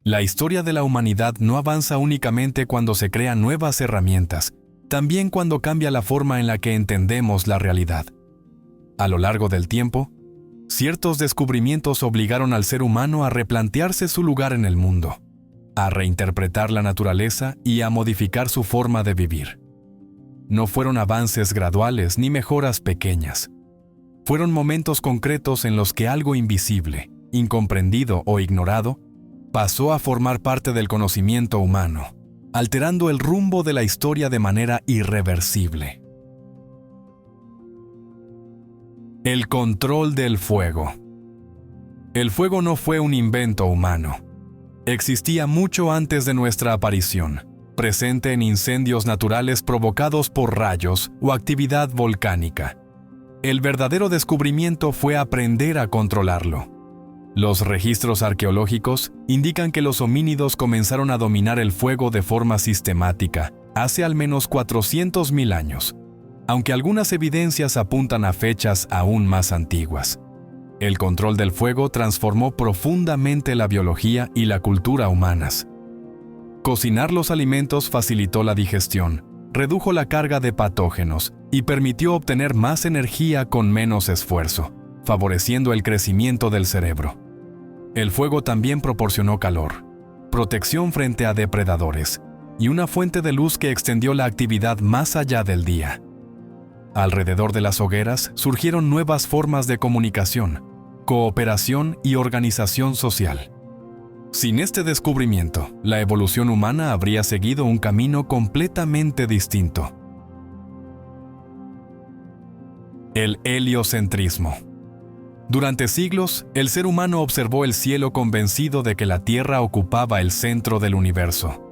La historia de la humanidad no avanza únicamente cuando se crean nuevas herramientas, también cuando cambia la forma en la que entendemos la realidad. A lo largo del tiempo, ciertos descubrimientos obligaron al ser humano a replantearse su lugar en el mundo, a reinterpretar la naturaleza y a modificar su forma de vivir. No fueron avances graduales ni mejoras pequeñas. Fueron momentos concretos en los que algo invisible, incomprendido o ignorado, pasó a formar parte del conocimiento humano, alterando el rumbo de la historia de manera irreversible. El control del fuego. El fuego no fue un invento humano. Existía mucho antes de nuestra aparición, presente en incendios naturales provocados por rayos o actividad volcánica. El verdadero descubrimiento fue aprender a controlarlo. Los registros arqueológicos indican que los homínidos comenzaron a dominar el fuego de forma sistemática hace al menos 400.000 años, aunque algunas evidencias apuntan a fechas aún más antiguas. El control del fuego transformó profundamente la biología y la cultura humanas. Cocinar los alimentos facilitó la digestión, redujo la carga de patógenos y permitió obtener más energía con menos esfuerzo, favoreciendo el crecimiento del cerebro. El fuego también proporcionó calor, protección frente a depredadores y una fuente de luz que extendió la actividad más allá del día. Alrededor de las hogueras surgieron nuevas formas de comunicación, cooperación y organización social. Sin este descubrimiento, la evolución humana habría seguido un camino completamente distinto. El heliocentrismo. Durante siglos, el ser humano observó el cielo convencido de que la Tierra ocupaba el centro del universo.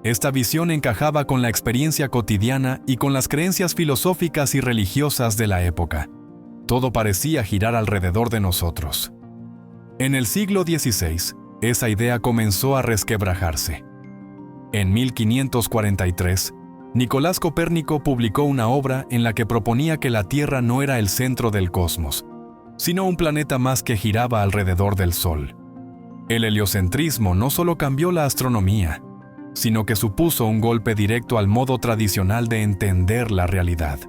Esta visión encajaba con la experiencia cotidiana y con las creencias filosóficas y religiosas de la época. Todo parecía girar alrededor de nosotros. En el siglo XVI, esa idea comenzó a resquebrajarse. En 1543, Nicolás Copérnico publicó una obra en la que proponía que la Tierra no era el centro del cosmos, sino un planeta más que giraba alrededor del Sol. El heliocentrismo no solo cambió la astronomía, sino que supuso un golpe directo al modo tradicional de entender la realidad.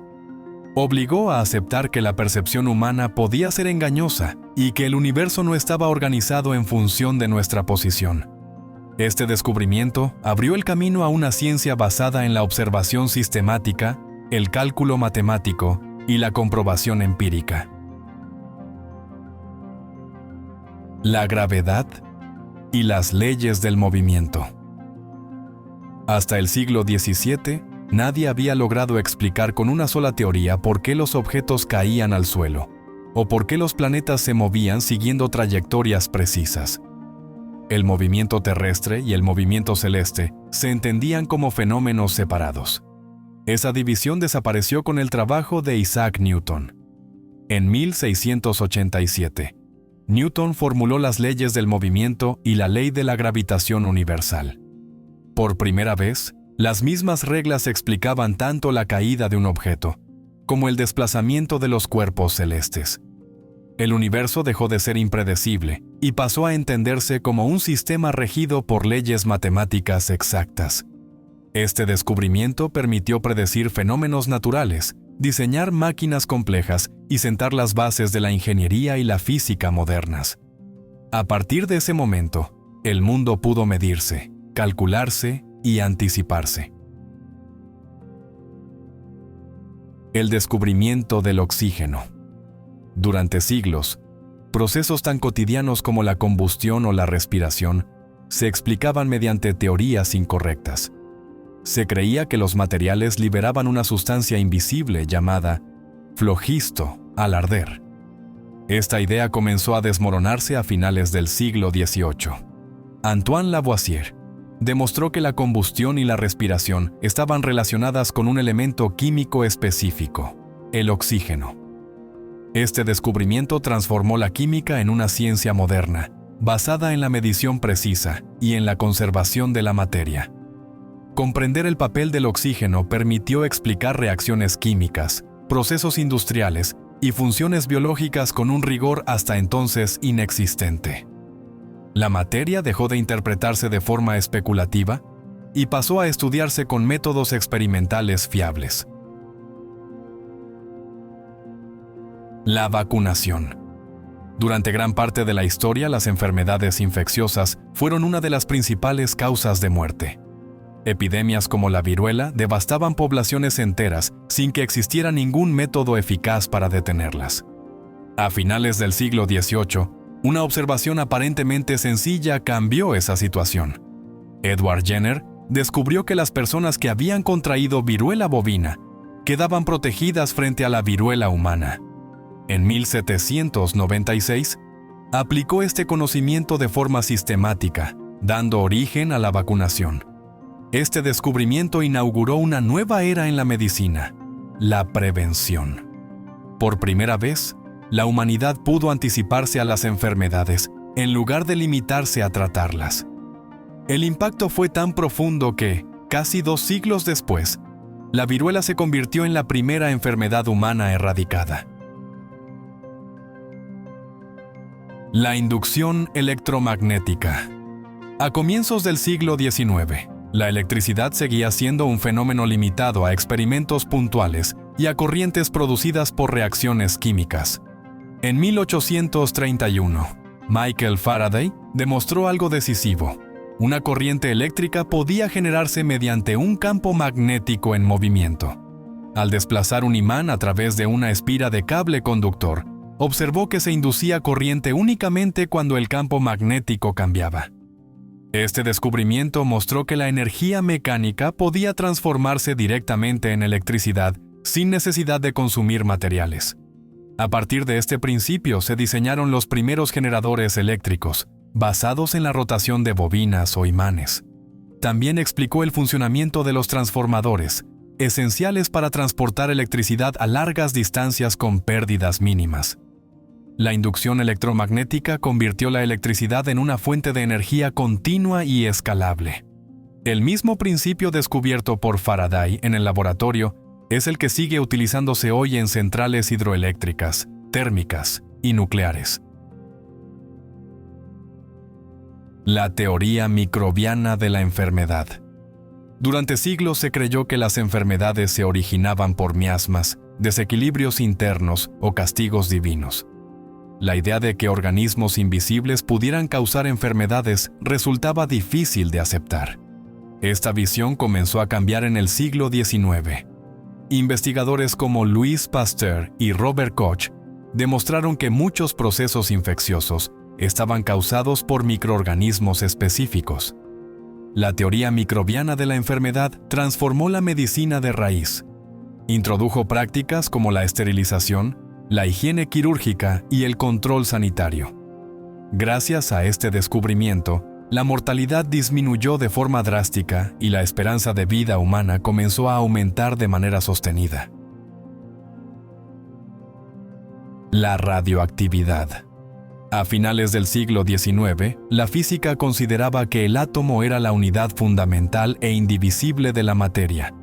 Obligó a aceptar que la percepción humana podía ser engañosa y que el universo no estaba organizado en función de nuestra posición. Este descubrimiento abrió el camino a una ciencia basada en la observación sistemática, el cálculo matemático y la comprobación empírica. La gravedad y las leyes del movimiento. Hasta el siglo XVII, nadie había logrado explicar con una sola teoría por qué los objetos caían al suelo, o por qué los planetas se movían siguiendo trayectorias precisas. El movimiento terrestre y el movimiento celeste se entendían como fenómenos separados. Esa división desapareció con el trabajo de Isaac Newton. En 1687, Newton formuló las leyes del movimiento y la ley de la gravitación universal. Por primera vez, las mismas reglas explicaban tanto la caída de un objeto como el desplazamiento de los cuerpos celestes. El universo dejó de ser impredecible y pasó a entenderse como un sistema regido por leyes matemáticas exactas. Este descubrimiento permitió predecir fenómenos naturales, diseñar máquinas complejas y sentar las bases de la ingeniería y la física modernas. A partir de ese momento, el mundo pudo medirse, calcularse y anticiparse. El descubrimiento del oxígeno. Durante siglos, procesos tan cotidianos como la combustión o la respiración se explicaban mediante teorías incorrectas. Se creía que los materiales liberaban una sustancia invisible llamada flogisto al arder. Esta idea comenzó a desmoronarse a finales del siglo XVIII. Antoine Lavoisier demostró que la combustión y la respiración estaban relacionadas con un elemento químico específico, el oxígeno. Este descubrimiento transformó la química en una ciencia moderna, basada en la medición precisa y en la conservación de la materia. Comprender el papel del oxígeno permitió explicar reacciones químicas, procesos industriales y funciones biológicas con un rigor hasta entonces inexistente. La materia dejó de interpretarse de forma especulativa y pasó a estudiarse con métodos experimentales fiables. La vacunación. Durante gran parte de la historia, las enfermedades infecciosas fueron una de las principales causas de muerte. Epidemias como la viruela devastaban poblaciones enteras sin que existiera ningún método eficaz para detenerlas. A finales del siglo XVIII, una observación aparentemente sencilla cambió esa situación. Edward Jenner descubrió que las personas que habían contraído viruela bovina quedaban protegidas frente a la viruela humana. En 1796, aplicó este conocimiento de forma sistemática, dando origen a la vacunación. Este descubrimiento inauguró una nueva era en la medicina, la prevención. Por primera vez, la humanidad pudo anticiparse a las enfermedades en lugar de limitarse a tratarlas. El impacto fue tan profundo que, casi 2 siglos después, la viruela se convirtió en la primera enfermedad humana erradicada. La inducción electromagnética. A comienzos del siglo XIX, la electricidad seguía siendo un fenómeno limitado a experimentos puntuales y a corrientes producidas por reacciones químicas. En 1831, Michael Faraday demostró algo decisivo. Una corriente eléctrica podía generarse mediante un campo magnético en movimiento. Al desplazar un imán a través de una espira de cable conductor, observó que se inducía corriente únicamente cuando el campo magnético cambiaba. Este descubrimiento mostró que la energía mecánica podía transformarse directamente en electricidad sin necesidad de consumir materiales. A partir de este principio se diseñaron los primeros generadores eléctricos, basados en la rotación de bobinas o imanes. También explicó el funcionamiento de los transformadores, esenciales para transportar electricidad a largas distancias con pérdidas mínimas. La inducción electromagnética convirtió la electricidad en una fuente de energía continua y escalable. El mismo principio descubierto por Faraday en el laboratorio es el que sigue utilizándose hoy en centrales hidroeléctricas, térmicas y nucleares. La teoría microbiana de la enfermedad. Durante siglos se creyó que las enfermedades se originaban por miasmas, desequilibrios internos o castigos divinos. La idea de que organismos invisibles pudieran causar enfermedades resultaba difícil de aceptar. Esta visión comenzó a cambiar en el siglo XIX. Investigadores como Louis Pasteur y Robert Koch demostraron que muchos procesos infecciosos estaban causados por microorganismos específicos. La teoría microbiana de la enfermedad transformó la medicina de raíz. Introdujo prácticas como la esterilización, la higiene quirúrgica y el control sanitario. Gracias a este descubrimiento, la mortalidad disminuyó de forma drástica y la esperanza de vida humana comenzó a aumentar de manera sostenida. La radioactividad. A finales del siglo XIX, la física consideraba que el átomo era la unidad fundamental e indivisible de la materia.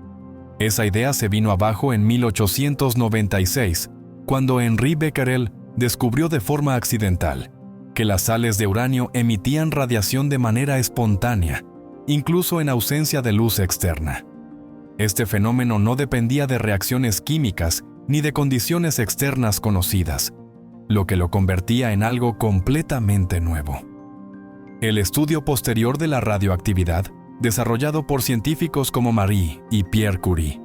Esa idea se vino abajo en 1896, cuando Henri Becquerel descubrió de forma accidental que las sales de uranio emitían radiación de manera espontánea, incluso en ausencia de luz externa. Este fenómeno no dependía de reacciones químicas ni de condiciones externas conocidas, lo que lo convertía en algo completamente nuevo. El estudio posterior de la radioactividad, desarrollado por científicos como Marie y Pierre Curie,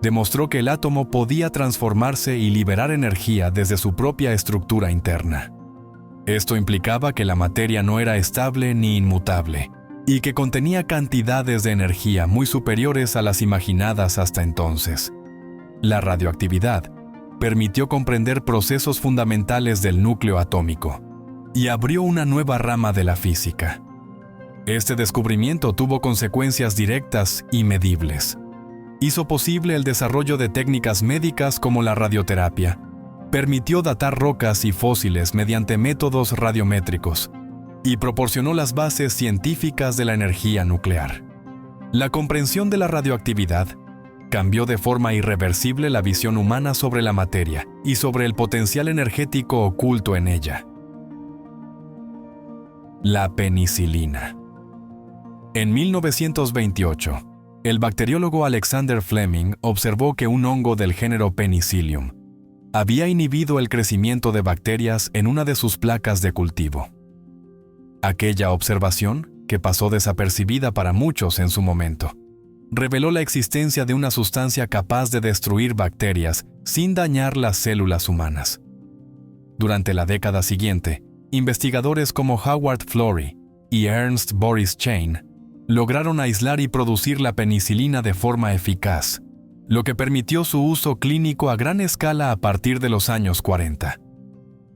demostró que el átomo podía transformarse y liberar energía desde su propia estructura interna. Esto implicaba que la materia no era estable ni inmutable, y que contenía cantidades de energía muy superiores a las imaginadas hasta entonces. La radioactividad permitió comprender procesos fundamentales del núcleo atómico y abrió una nueva rama de la física. Este descubrimiento tuvo consecuencias directas y medibles. Hizo posible el desarrollo de técnicas médicas como la radioterapia. Permitió datar rocas y fósiles mediante métodos radiométricos y proporcionó las bases científicas de la energía nuclear. La comprensión de la radioactividad cambió de forma irreversible la visión humana sobre la materia y sobre el potencial energético oculto en ella. La penicilina. En 1928, el bacteriólogo Alexander Fleming observó que un hongo del género Penicillium había inhibido el crecimiento de bacterias en una de sus placas de cultivo. Aquella observación, que pasó desapercibida para muchos en su momento, reveló la existencia de una sustancia capaz de destruir bacterias sin dañar las células humanas. Durante la década siguiente, investigadores como Howard Florey y Ernst Boris Chain lograron aislar y producir la penicilina de forma eficaz, lo que permitió su uso clínico a gran escala a partir de los años 40.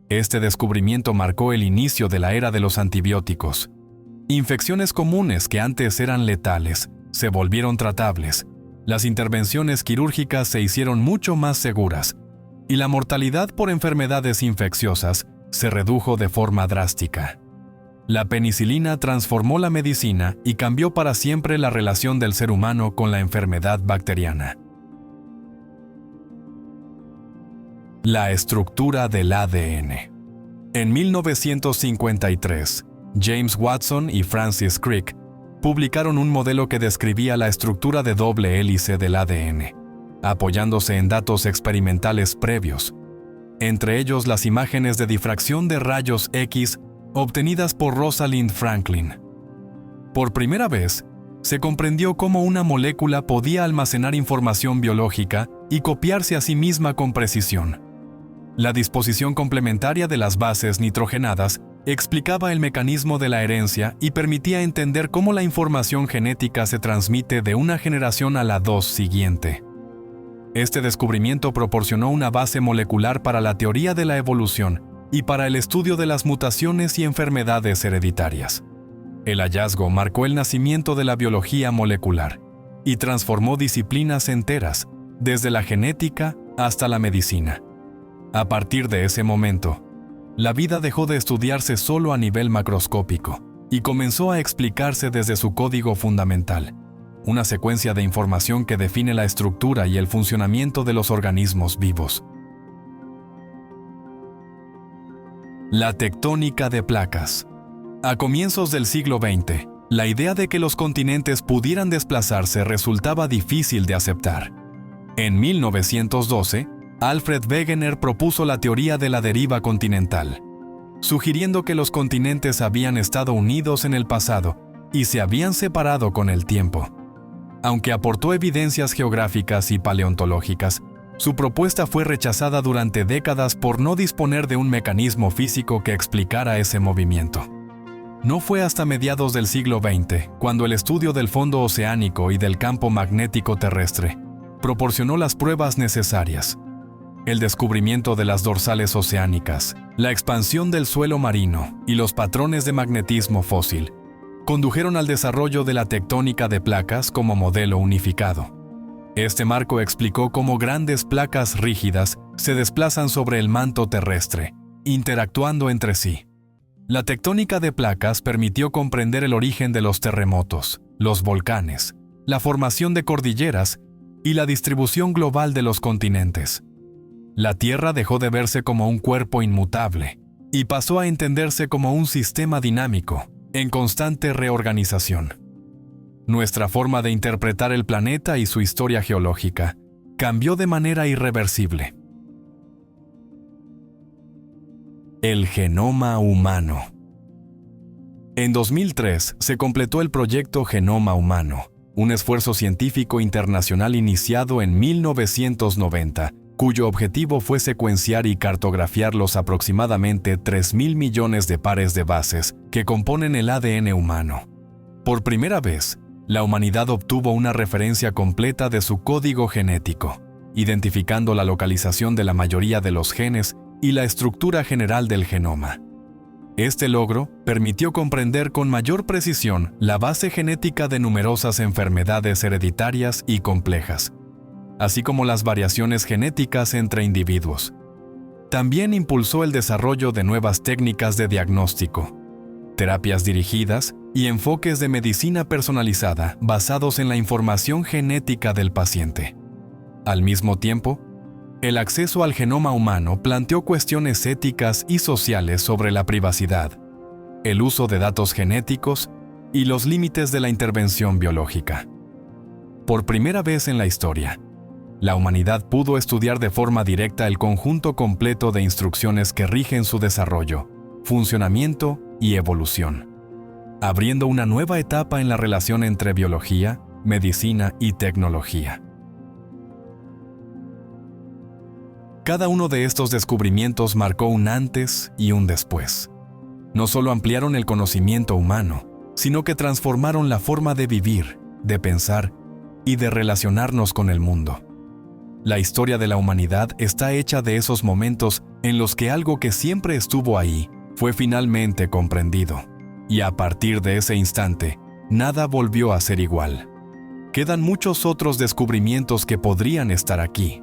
Este descubrimiento marcó el inicio de la era de los antibióticos. Infecciones comunes que antes eran letales se volvieron tratables, las intervenciones quirúrgicas se hicieron mucho más seguras y la mortalidad por enfermedades infecciosas se redujo de forma drástica. La penicilina transformó la medicina y cambió para siempre la relación del ser humano con la enfermedad bacteriana. La estructura del ADN. En 1953, James Watson y Francis Crick publicaron un modelo que describía la estructura de doble hélice del ADN, apoyándose en datos experimentales previos, entre ellos las imágenes de difracción de rayos X obtenidas por Rosalind Franklin. Por primera vez, se comprendió cómo una molécula podía almacenar información biológica y copiarse a sí misma con precisión. La disposición complementaria de las bases nitrogenadas explicaba el mecanismo de la herencia y permitía entender cómo la información genética se transmite de una generación a la siguiente. Este descubrimiento proporcionó una base molecular para la teoría de la evolución y para el estudio de las mutaciones y enfermedades hereditarias. El hallazgo marcó el nacimiento de la biología molecular y transformó disciplinas enteras, desde la genética hasta la medicina. A partir de ese momento, la vida dejó de estudiarse solo a nivel macroscópico y comenzó a explicarse desde su código fundamental, una secuencia de información que define la estructura y el funcionamiento de los organismos vivos. La tectónica de placas. A comienzos del siglo XX, la idea de que los continentes pudieran desplazarse resultaba difícil de aceptar. En 1912, Alfred Wegener propuso la teoría de la deriva continental, sugiriendo que los continentes habían estado unidos en el pasado y se habían separado con el tiempo. Aunque aportó evidencias geográficas y paleontológicas, su propuesta fue rechazada durante décadas por no disponer de un mecanismo físico que explicara ese movimiento. No fue hasta mediados del siglo XX, cuando el estudio del fondo oceánico y del campo magnético terrestre proporcionó las pruebas necesarias. El descubrimiento de las dorsales oceánicas, la expansión del suelo marino y los patrones de magnetismo fósil condujeron al desarrollo de la tectónica de placas como modelo unificado. Este marco explicó cómo grandes placas rígidas se desplazan sobre el manto terrestre, interactuando entre sí. La tectónica de placas permitió comprender el origen de los terremotos, los volcanes, la formación de cordilleras y la distribución global de los continentes. La Tierra dejó de verse como un cuerpo inmutable y pasó a entenderse como un sistema dinámico, en constante reorganización. Nuestra forma de interpretar el planeta y su historia geológica cambió de manera irreversible. El genoma humano. En 2003 se completó el proyecto Genoma Humano, un esfuerzo científico internacional iniciado en 1990, cuyo objetivo fue secuenciar y cartografiar los aproximadamente 3.000 millones de pares de bases que componen el ADN humano. Por primera vez, la humanidad obtuvo una referencia completa de su código genético, identificando la localización de la mayoría de los genes y la estructura general del genoma. Este logro permitió comprender con mayor precisión la base genética de numerosas enfermedades hereditarias y complejas, así como las variaciones genéticas entre individuos. También impulsó el desarrollo de nuevas técnicas de diagnóstico, terapias dirigidas y enfoques de medicina personalizada basados en la información genética del paciente. Al mismo tiempo, el acceso al genoma humano planteó cuestiones éticas y sociales sobre la privacidad, el uso de datos genéticos y los límites de la intervención biológica. Por primera vez en la historia, la humanidad pudo estudiar de forma directa el conjunto completo de instrucciones que rigen su desarrollo, funcionamiento y evolución, abriendo una nueva etapa en la relación entre biología, medicina y tecnología. Cada uno de estos descubrimientos marcó un antes y un después. No solo ampliaron el conocimiento humano, sino que transformaron la forma de vivir, de pensar y de relacionarnos con el mundo. La historia de la humanidad está hecha de esos momentos en los que algo que siempre estuvo ahí fue finalmente comprendido, y a partir de ese instante, nada volvió a ser igual. Quedan muchos otros descubrimientos que podrían estar aquí.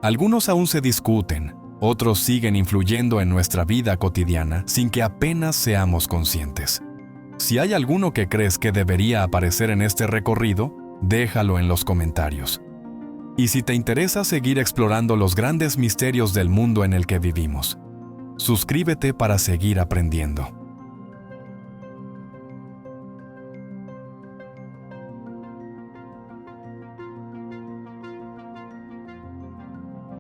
Algunos aún se discuten, otros siguen influyendo en nuestra vida cotidiana sin que apenas seamos conscientes. Si hay alguno que crees que debería aparecer en este recorrido, déjalo en los comentarios. Y si te interesa seguir explorando los grandes misterios del mundo en el que vivimos, suscríbete para seguir aprendiendo.